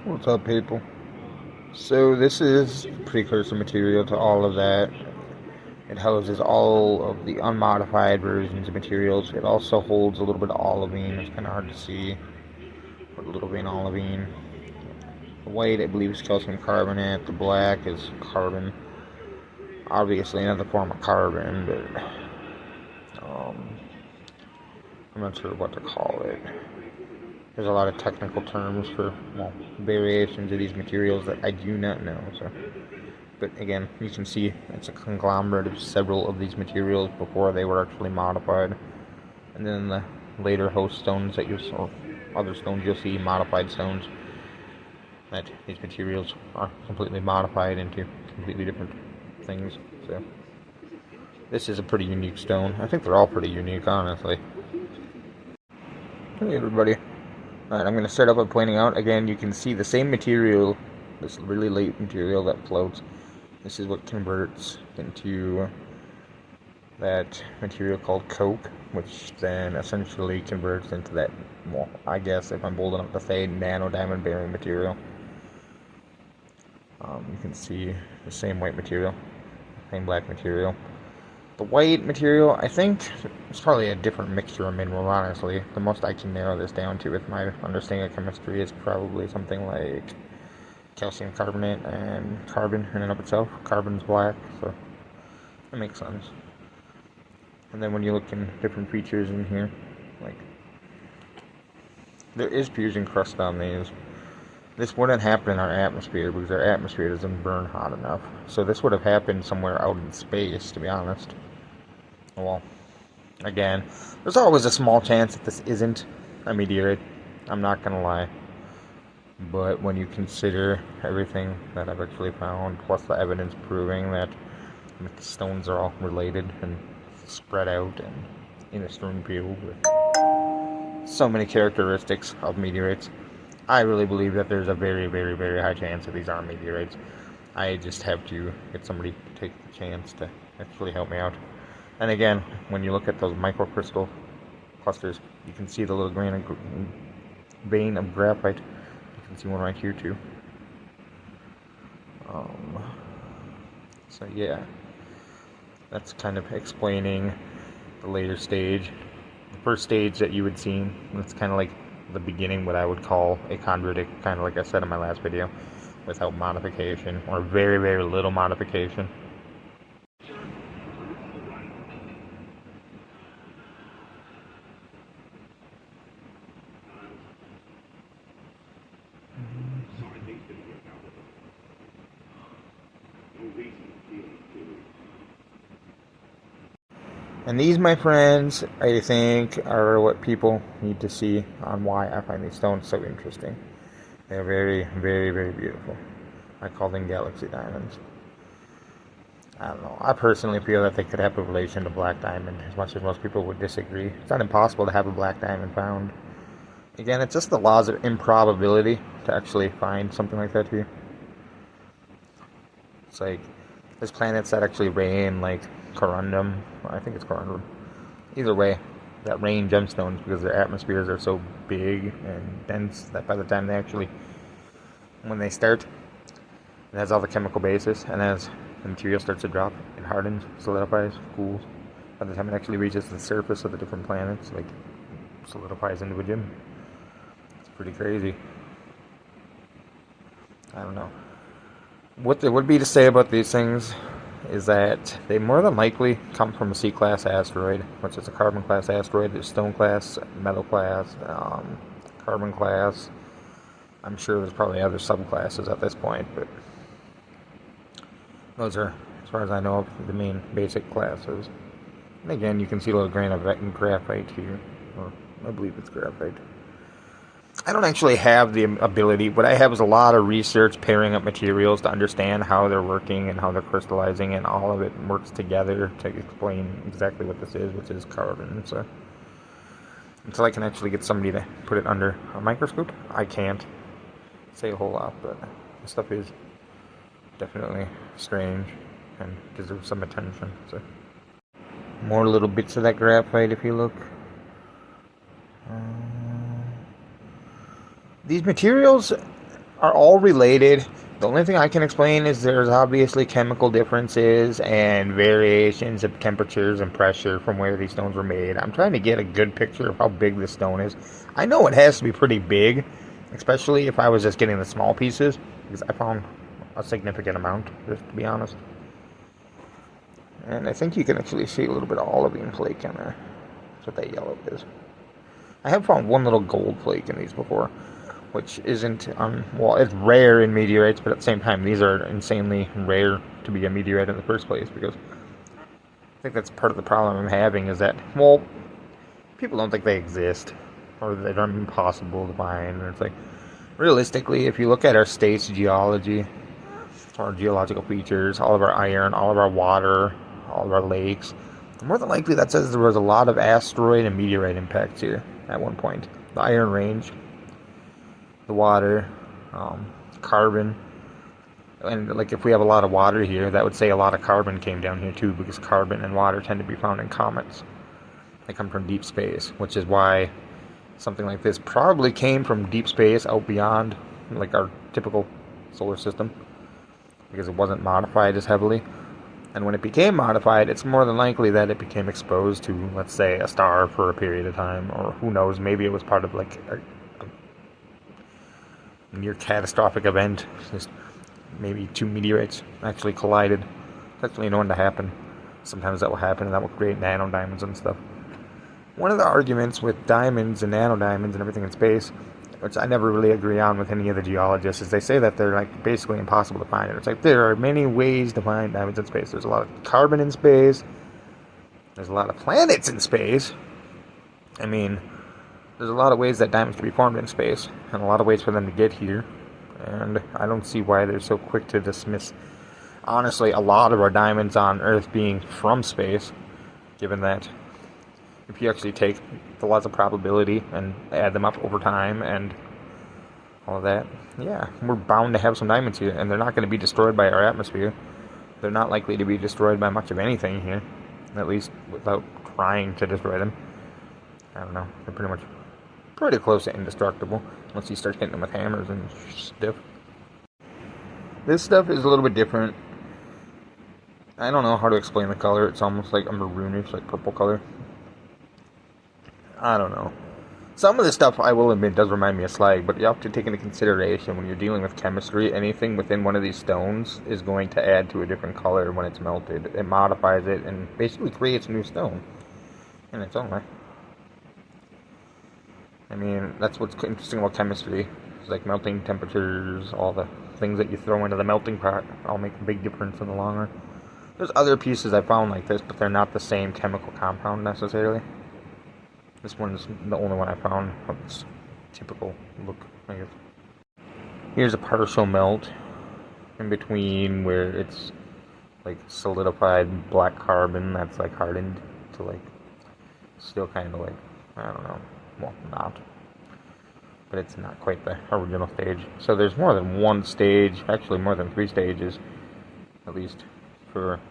What's up, people? So this is precursor material to all of that. It houses all of the unmodified versions of materials. It also holds a little bit of olivine. It's kind of hard to see, but a little bit of olivine. The white, I believe, is calcium carbonate. The black is carbon. Obviously, another form of carbon, but I'm not sure what to call it. There's a lot of technical terms for, well, variations of these materials that I do not know. So, but again, you can see it's a conglomerate of several of these materials before they were actually modified, and then the later host stones that you or other stones you'll see modified stones that these materials are completely modified into completely different things. So this is a pretty unique stone. I think they're all pretty unique, honestly. Hey everybody. Alright, I'm going to start off by pointing out, again, you can see the same material, this really late material that floats. This is what converts into that material called coke, which then essentially converts into that, well, I guess if I'm bold enough to say, nano diamond bearing material. You can see the same white material, same black material. The white material, I think, it's probably a different mixture of mineral, honestly. The most I can narrow this down to with my understanding of chemistry is probably something like calcium carbonate and carbon in and of itself. Carbon's black, so that makes sense. And then when you look in different features in here, like, there is fusion crust on these. This wouldn't happen in our atmosphere because our atmosphere doesn't burn hot enough. So this would have happened somewhere out in space, to be honest. Well, again, there's always a small chance that this isn't a meteorite. I'm not gonna lie. But when you consider everything that I've actually found, plus the evidence proving that the stones are all related and spread out and in a strewn field with so many characteristics of meteorites, I really believe that there's a very, very, very high chance that these are meteorites. I just have to get somebody to take the chance to actually help me out. And again, when you look at those microcrystal clusters, you can see the little vein of graphite. You can see one right here too. So yeah, that's kind of explaining the later stage. The first stage that you would see, it's kind of like the beginning, what I would call a chondritic, kind of like I said in my last video, without modification or very, very little modification. And these, my friends, I think are what people need to see on why I find these stones so interesting. They're very, very, very beautiful. I call them galaxy diamonds. I don't know. I personally feel that they could have a relation to black diamond, as much as most people would disagree. It's not impossible to have a black diamond found. Again, it's just the laws of improbability to actually find something like that here. It's like there's planets that actually rain, like corundum. I think it's corundum. Either way, that rain gemstones because their atmospheres are so big and dense that by the time they actually, when they start, it has all the chemical basis, and as the material starts to drop, it hardens, solidifies, cools. By the time it actually reaches the surface of the different planets, like, solidifies into a gem. It's pretty crazy. I don't know. What there would be to say about these things is that they more than likely come from a C-class asteroid, which is a carbon class asteroid. There's stone class, metal class, carbon class. I'm sure there's probably other subclasses at this point, but those are, as far as I know, the main basic classes. And again, you can see a little grain of graphite here, or I believe it's graphite. I don't actually have the ability. What I have is a lot of research pairing up materials to understand how they're working and how they're crystallizing, and all of it works together to explain exactly what this is, which is carbon. So until I can actually get somebody to put it under a microscope, I can't say a whole lot, but this stuff is definitely strange and deserves some attention. So more little bits of that graphite if you look. These materials are all related. The only thing I can explain is there's obviously chemical differences and variations of temperatures and pressure from where these stones were made. I'm trying to get a good picture of how big this stone is. I know it has to be pretty big, especially if I was just getting the small pieces, because I found a significant amount, just to be honest. And I think you can actually see a little bit of olivine flake in there. That's what that yellow is. I have found one little gold flake in these before, which isn't, well, it's rare in meteorites, but at the same time, these are insanely rare to be a meteorite in the first place, because I think that's part of the problem I'm having, is that, well, people don't think they exist, or they're impossible to find, and it's like, realistically, if you look at our state's geology, our geological features, all of our iron, all of our water, all of our lakes, more than likely that says there was a lot of asteroid and meteorite impacts here at one point. The Iron Range, the water, carbon, and like if we have a lot of water here, that would say a lot of carbon came down here too, because carbon and water tend to be found in comets. They come from deep space, which is why something like this probably came from deep space out beyond like our typical solar system, because it wasn't modified as heavily. And when it became modified, it's more than likely that it became exposed to, let's say, a star for a period of time, or who knows, maybe it was part of like a near catastrophic event. Just maybe two meteorites actually collided. It's actually known to happen. Sometimes that will happen, and that will create nanodiamonds and stuff. One of the arguments with diamonds and nanodiamonds and everything in space, which I never really agree on with any of the geologists, is they say that they're like basically impossible to find. And it's like there are many ways to find diamonds in space. There's a lot of carbon in space. There's a lot of planets in space. I mean, there's a lot of ways that diamonds can be formed in space, and a lot of ways for them to get here. And I don't see why they're so quick to dismiss, honestly, a lot of our diamonds on Earth being from space, given that if you actually take the laws of probability and add them up over time and all of that, yeah, we're bound to have some diamonds here, and they're not going to be destroyed by our atmosphere. They're not likely to be destroyed by much of anything here, at least without trying to destroy them. I don't know, they're pretty close to indestructible, once you start hitting them with hammers and stuff. This stuff is a little bit different. I don't know how to explain the color. It's almost like a maroonish, like purple color. I don't know. Some of this stuff, I will admit, does remind me of slag, but you have to take into consideration when you're dealing with chemistry, anything within one of these stones is going to add to a different color when it's melted. It modifies it and basically creates a new stone in its own way. I mean, that's what's interesting about chemistry. It's like melting temperatures, all the things that you throw into the melting pot all make a big difference in the long run. There's other pieces I found like this, but they're not the same chemical compound necessarily. This one's the only one I found of its typical look, I guess. Here's a partial melt in between where it's like solidified black carbon that's like hardened to like still kind of like, I don't know, well, not, but it's not quite the original stage. So there's more than one stage, actually more than 3 stages, at least for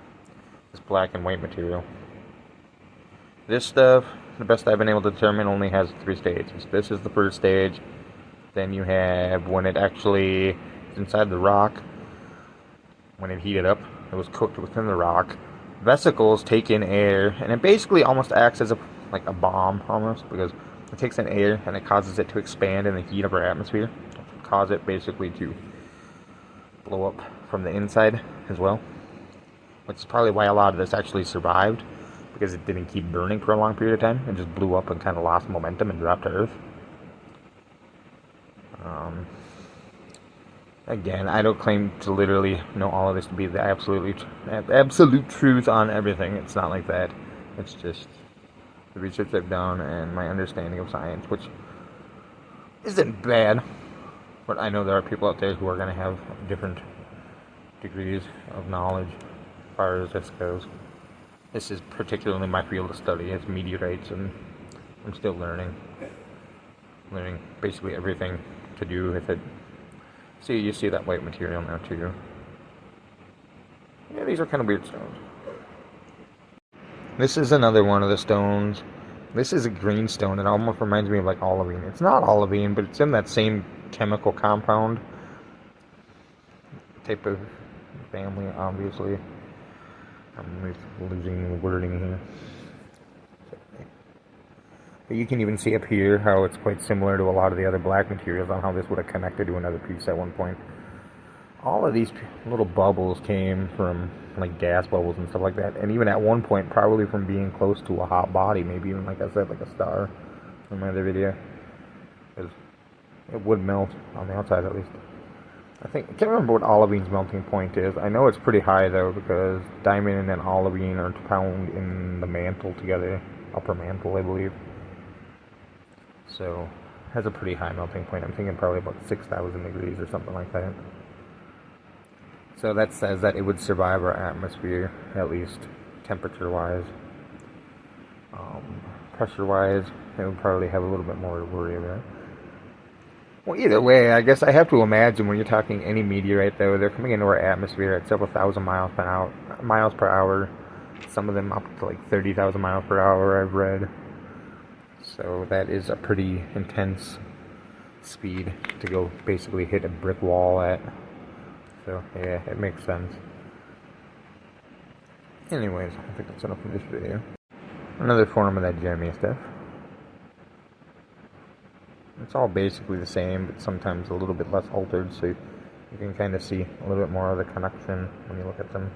this black and white material. This stuff, the best I've been able to determine, only has 3 stages. This is the first stage. Then you have when it actually is inside the rock. When it heated up, it was cooked within the rock. Vesicles take in air, and it basically almost acts as like a bomb, almost, because it takes in air and it causes it to expand in the heat of our atmosphere. Cause it basically to blow up from the inside as well. Which is probably why a lot of this actually survived, because it didn't keep burning for a long period of time. It just blew up and kind of lost momentum and dropped to Earth. Again, I don't claim to literally know all of this to be the absolute truth on everything. It's not like that. It's just the research I've done and my understanding of science, which isn't bad. But I know there are people out there who are going to have different degrees of knowledge as far as this goes. This is particularly my field of study. It's meteorites, and I'm still learning basically everything to do with it. See, you see that white material now too. Yeah, these are kind of weird stones. This is another one of the stones. This is a green stone. It almost reminds me of like olivine. It's not olivine, but it's in that same chemical compound. type of family, obviously. I'm losing the wording here. But you can even see up here how it's quite similar to a lot of the other black materials on how this would have connected to another piece at one point. All of these little bubbles came from like gas bubbles and stuff like that, and even at one point probably from being close to a hot body, maybe even like I said, like a star in my other video, because it would melt on the outside at least. I can't remember what olovine's melting point is. I know it's pretty high though, because diamond and olivine are found in the mantle together, upper mantle I believe. So it has a pretty high melting point. I'm thinking probably about 6,000 degrees or something like that. So that says that it would survive our atmosphere, at least temperature-wise. Pressure-wise, it would probably have a little bit more to worry about. Well, either way, I guess I have to imagine when you're talking any meteorite, though, they're coming into our atmosphere at several thousand miles per hour. Some of them up to like 30,000 miles per hour, I've read. So that is a pretty intense speed to go basically hit a brick wall at. So, yeah, it makes sense. Anyways, I think that's enough of this video. Another form of that Gemmy stuff. It's all basically the same, but sometimes a little bit less altered, so you can kind of see a little bit more of the connection when you look at them.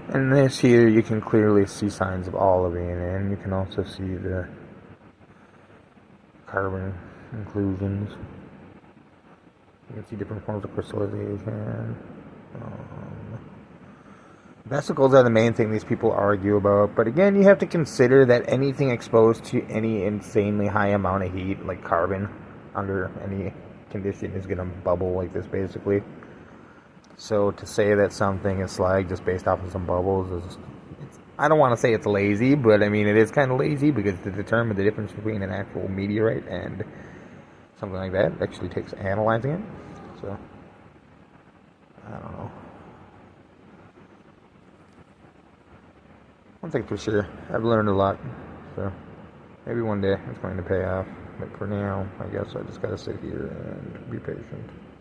And this here, you can clearly see signs of olivine, and you can also see the carbon inclusions. You can see different forms of crystallization. Vesicles are the main thing these people argue about, but again, you have to consider that anything exposed to any insanely high amount of heat, like carbon, under any condition is going to bubble like this, basically. So to say that something is slag just based off of some bubbles is, I don't want to say it's lazy, but I mean, it is kind of lazy, because to determine the difference between an actual meteorite and something like that actually takes analyzing it. So, I don't know. One thing for sure, I've learned a lot, so maybe one day it's going to pay off. But for now, I guess I just gotta sit here and be patient.